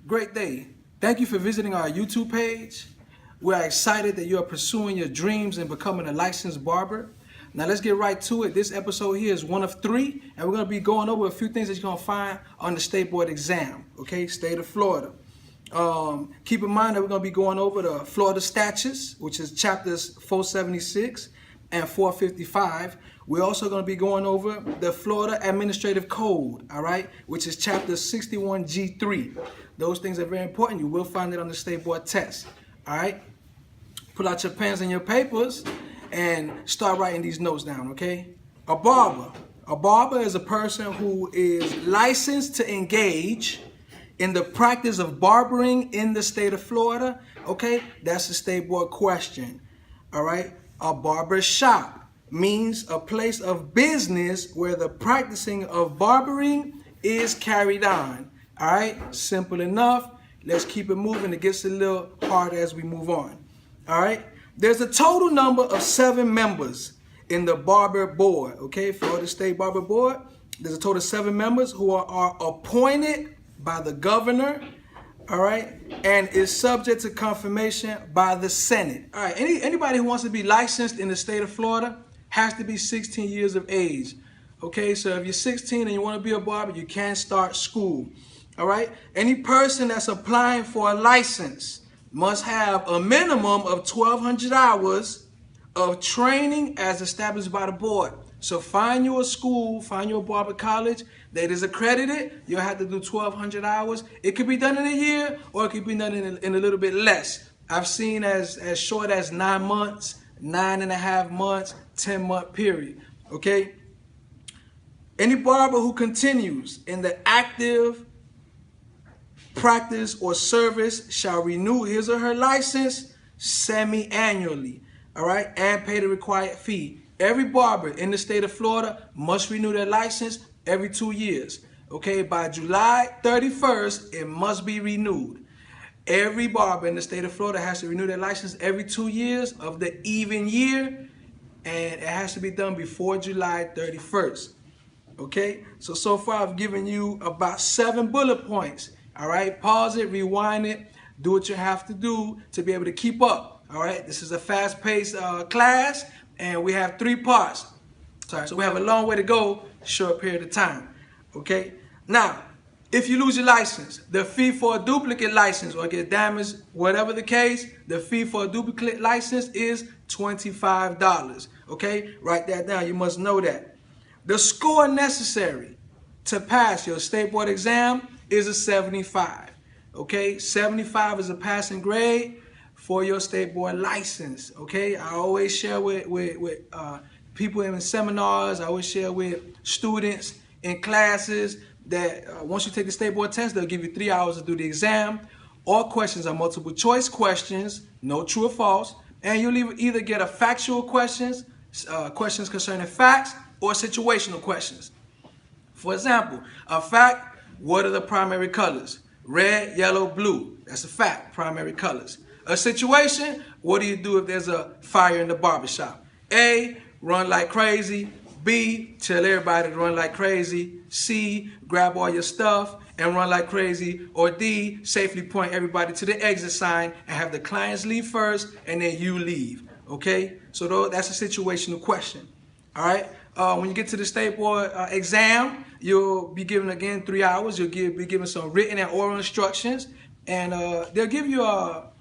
Great day. Thank you for visiting our YouTube page. We're excited that you are pursuing your dreams and becoming a licensed barber. Now let's get right to it. This episode here is one of 3, and we're going to be going over a few things that you're going to find on the StateBoard exam, okay, state of Florida. Keep in mind that we're going to be going over the Florida statutes, which is chapters 476 and 455. We're also going to be going over the Florida Administrative Code, all right, which is chapter 61G3. Those things are very important. You will find it on the StateBoard test, all right? Pull out your pens and your papers and start writing these notes down, okay? A barber. A barber is a person who is licensed to engage in the practice of barbering in the state of Florida, okay? That's a StateBoard question, all right? A barber shop means a place of business where the practicing of barbering is carried on, all right? Simple enough. Let's keep it moving. It gets a little harder as we move on, all right? There's a total number of 7 members in the Barber Board, okay? Florida State Barber Board. There's a total of 7 members who are appointed by the governor, all right, and is subject to confirmation by the Senate. All right, anybody who wants to be licensed in the state of Florida has to be 16 years of age, okay? So if you're 16 and you want to be a barber, you can start school, all right? Any person that's applying for a license must have a minimum of 1,200 hours of training as established by the board. So find you a school, find you a barber college that is accredited. You'll have to do 1,200 hours. It could be done in a year, or it could be done in a little bit less. I've seen as short as 9 months, 9.5 months, 10-month period, okay? Any barber who continues in the active practice or service shall renew his or her license semi-annually, all right, and pay the required fee. Every barber in the state of Florida must renew their license every 2 years, okay? By July 31st, it must be renewed. Every barber in the state of Florida has to renew their license every 2 years of the even year, and it has to be done before July 31st, okay? So far I've given you about 7 bullet points, all right? Pause it, rewind it, do what you have to do to be able to keep up, all right? This is a fast-paced class, and we have 3 parts. Sorry, so we have a long way to go, short period of time, okay? Now, if you lose your license, the fee for a duplicate license or get damaged, whatever the case, the fee for a duplicate license is $25, okay? Write that down, you must know that. The score necessary to pass your StateBoard exam is a 75, okay? 75 is a passing grade for your StateBoard license, okay? I always share with people in seminars, I always share with students in classes that once you take the StateBoard test, they'll give you 3 hours to do the exam. All questions are multiple choice questions, no true or false, and you'll either get a factual questions, questions concerning facts, or situational questions. For example, a fact, what are the primary colors? Red, yellow, blue. That's a fact, primary colors. A situation, what do you do if there's a fire in the barbershop? A, run like crazy. B, tell everybody to run like crazy. C, grab all your stuff and run like crazy. Or D, safely point everybody to the exit sign and have the clients leave first and then you leave, okay? So that's a situational question, all right? When you get to the StateBoard exam, you'll be given, again, 3 hours. You'll be given some written and oral instructions, and they'll give you a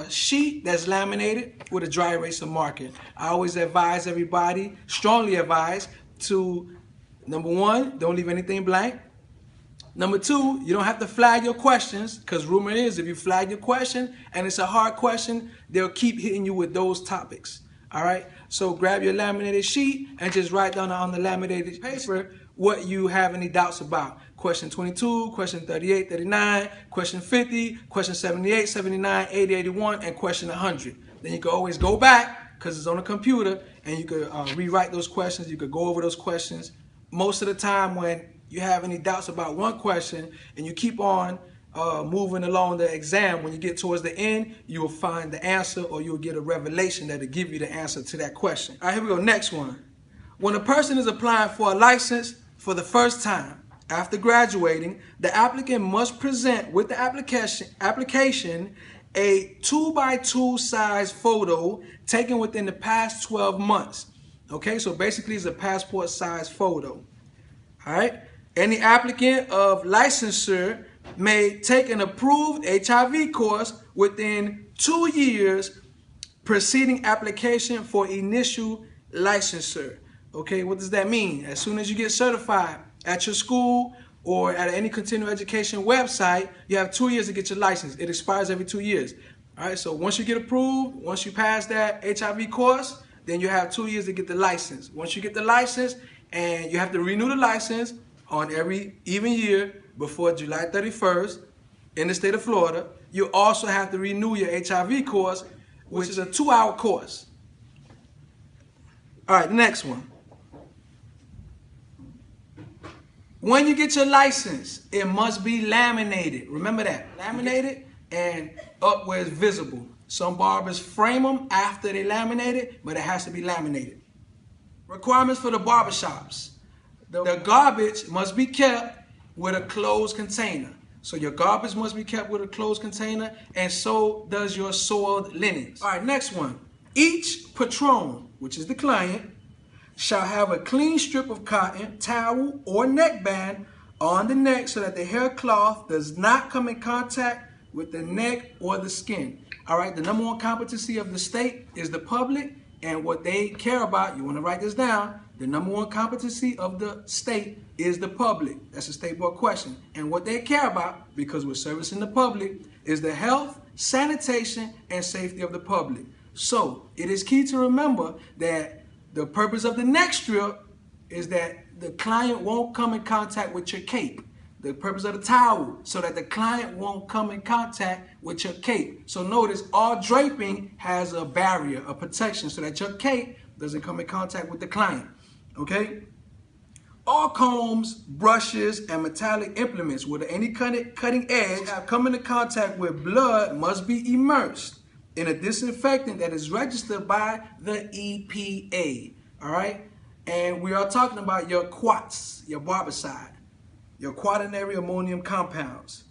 sheet that's laminated with a dry eraser marker. I always advise everybody, strongly advise, to, number 1, don't leave anything blank. Number 2, you don't have to flag your questions, because rumor is if you flag your question and it's a hard question, they'll keep hitting you with those topics. All right, so grab your laminated sheet and just write down on the laminated paper what you have any doubts about. Question 22, question 38, 39, question 50, question 78, 79, 80, 81, and question 100. Then you can always go back, because it's on a computer, and you could rewrite those questions. You could go over those questions. Most of the time when you have any doubts about one question and you keep on moving along the exam, when you get towards the end, you will find the answer, or you'll get a revelation that will give you the answer to that question. All right, here we go, next one. When a person is applying for a license for the first time, after graduating, the applicant must present with the application a 2x2 size photo taken within the past 12 months. Okay, so basically it's a passport size photo. All right, any applicant of licensure may take an approved HIV course within 2 years preceding application for initial licensure. Okay, what does that mean? As soon as you get certified at your school or at any continuing education website, you have 2 years to get your license. It expires every 2 years. All right, so once you get approved, once you pass that HIV course, then you have 2 years to get the license. Once you get the license, and you have to renew the license on every even year before July 31st in the state of Florida, you also have to renew your HIV course, which is a 2-hour course. All right, the next one. When you get your license, it must be laminated. Remember that. Laminated and up where it's visible. Some barbers frame them after they laminate it, but it has to be laminated. Requirements for the barbershops. The garbage must be kept with a closed container. So your garbage must be kept with a closed container, and so does your soiled linens. All right, next one. Each patron, which is the client, shall have a clean strip of cotton, towel, or neckband on the neck so that the hair cloth does not come in contact with the neck or the skin. All right, the number one competency of the state is the public, and what they care about, you want to write this down, the number one competency of the state is the public. That's a state board question. And what they care about, because we're servicing the public, is the health, sanitation, and safety of the public. So it is key to remember that the purpose of the neck strip is that the client won't come in contact with your cape. The purpose of the towel, so that the client won't come in contact with your cape. So notice all draping has a barrier, a protection, so that your cape doesn't come in contact with the client. Okay? All combs, brushes, and metallic implements with any cutting edge have come into contact with blood must be immersed in a disinfectant that is registered by the EPA. All right? And we are talking about your quats, your barbicide, your quaternary ammonium compounds.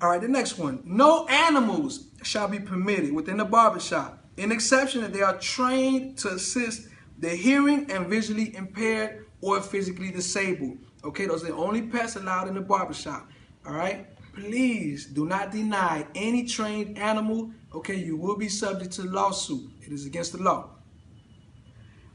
All right, the next one. No animals shall be permitted within the barbershop, in exception that they are trained to assist the hearing and visually impaired or physically disabled. Okay, those are the only pets allowed in the barbershop. All right, please do not deny any trained animal. Okay, you will be subject to lawsuit. It is against the law.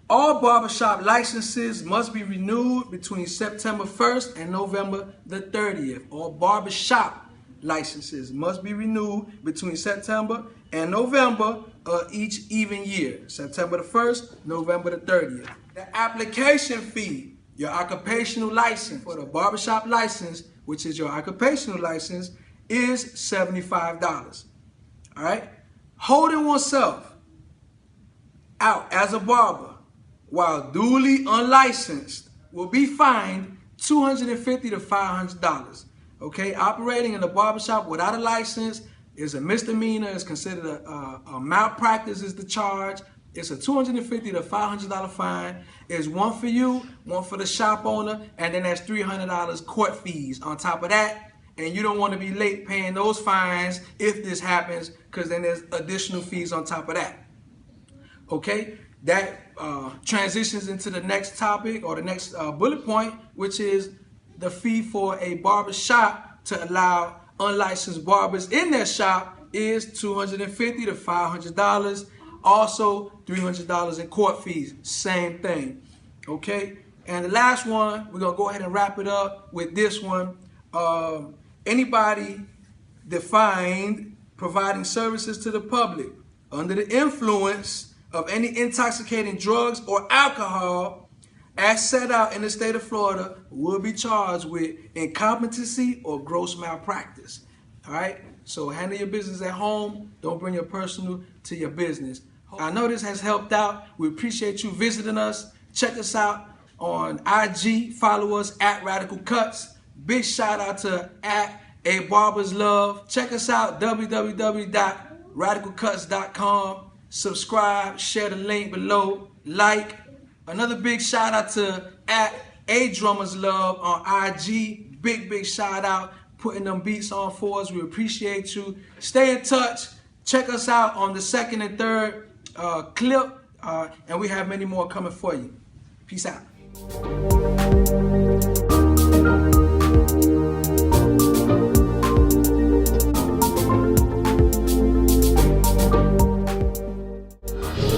All barbershop licenses must be renewed between September 1st and November the 30th. All barbershop licenses must be renewed between September and November of each even year. September the 1st, November the 30th. The application fee, your occupational license for the barbershop license, which is your occupational license, is $75. All right? Holding oneself out as a barber while duly unlicensed will be fined $250 to $500. Okay, operating in a barbershop without a license is a misdemeanor. It's considered a malpractice is the charge. It's a $250 to $500 fine. It's one for you, one for the shop owner, and then that's $300 court fees on top of that. And you don't want to be late paying those fines if this happens, because then there's additional fees on top of that. Okay, that transitions into the next topic, or the next bullet point, which is the fee for a barber shop to allow unlicensed barbers in their shop is $250 to $500. Also, $300 in court fees. Same thing. Okay? And the last one, we're going to go ahead and wrap it up with this one. Anybody defined providing services to the public under the influence of any intoxicating drugs or alcohol as set out in the state of Florida will be charged with incompetency or gross malpractice. All right? So handle your business at home. Don't bring your personal to your business. I know this has helped out. We appreciate you visiting us. Check us out on IG. Follow us at RadicalCutz. Big shout out to at A Barber's Love. Check us out, www.radicalcutz.com. Subscribe, share the link below, like. Another big shout out to at A Drummer's Love on IG. big shout out, putting them beats on for us. We appreciate you. Stay in touch. Check us out on the second and third clip, and we have many more coming for you. Peace out.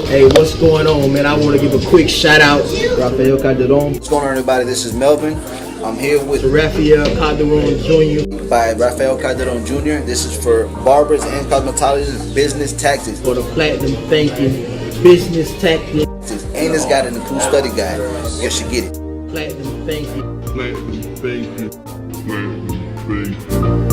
Hey, what's going on, man? I want to give a quick shout out to Rafael Calderon. What's going on, everybody? This is Melvin. I'm here with Rafael Calderon Jr. by Rafael Calderon Jr. This is for barbers and cosmetologists, business tactics. For the platinum thinking, business tactics. And it's got an improved study guide. You should get it. Platinum thinking. Platinum thinking. Platinum thinking.